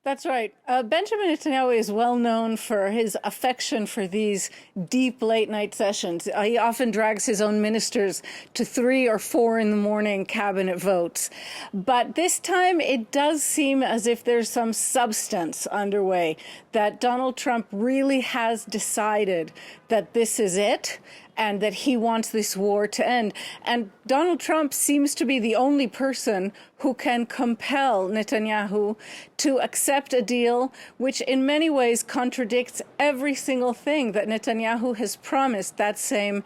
That's right. Benjamin Netanyahu is well known for his affection for these deep late-night sessions. He often drags his own ministers to 3 or 4 in the morning cabinet votes. But this time it does seem as if there's some substance underway, that Donald Trump really has decided that this is it and that he wants this war to end. And Donald Trump seems to be the only person who can compel Netanyahu to accept a deal which in many ways contradicts every single thing that Netanyahu has promised that same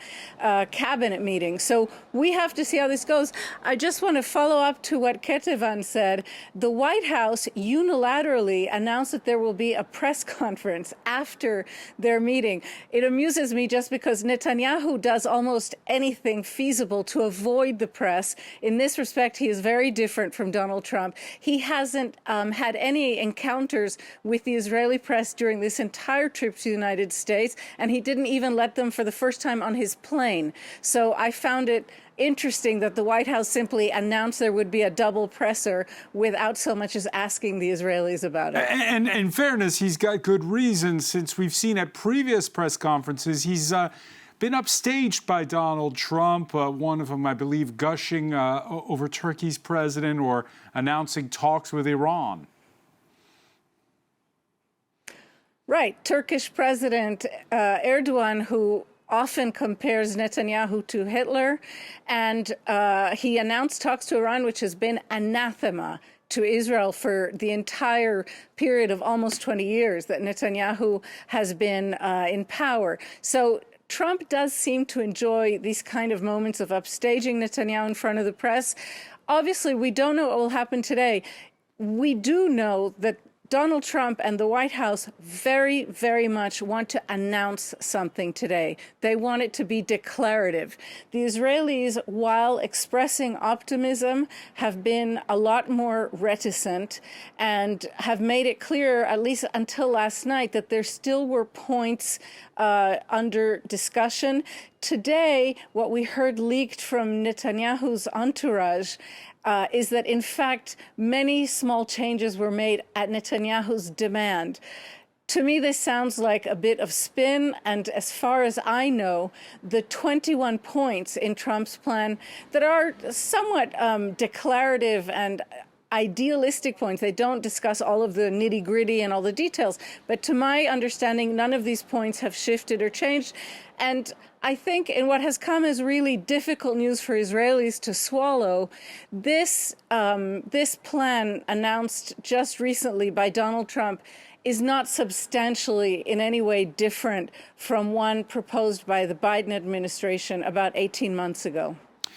cabinet meeting. So we have to see how this goes. I just want to follow up to what Ketevan said. The White House unilaterally announced that there will be a press conference after their meeting. It amuses me just because Netanyahu does almost anything feasible to avoid the press. In this respect, he is very different from Donald Trump. He hasn't had any encounters with the Israeli press during this entire trip to the United States, and he didn't even let them for the first time on his plane. So I found it interesting that the White House simply announced there would be a double presser without so much as asking the Israelis about it. And in fairness, he's got good reason, since we've seen at previous press conferences, he's been upstaged by Donald Trump, one of them, I believe, gushing over Turkey's president or announcing talks with Iran. Right. Turkish President Erdogan, who often compares Netanyahu to Hitler, and he announced talks to Iran, which has been anathema to Israel for the entire period of almost 20 years that Netanyahu has been in power. So Trump does seem to enjoy these kind of moments of upstaging Netanyahu in front of the press. Obviously, we don't know what will happen today. We do know that Donald Trump and the White House very, very much want to announce something today. They want it to be declarative. The Israelis, while expressing optimism, have been a lot more reticent and have made it clear, at least until last night, that there still were points under discussion. Today, what we heard leaked from Netanyahu's entourage is that, in fact, many small changes were made at Netanyahu's demand. To me, this sounds like a bit of spin, and as far as I know, the 21 points in Trump's plan that are somewhat declarative and idealistic points. They don't discuss all of the nitty-gritty and all the details. But to my understanding, none of these points have shifted or changed. And I think in what has come as really difficult news for Israelis to swallow, this plan announced just recently by Donald Trump is not substantially in any way different from one proposed by the Biden administration about 18 months ago.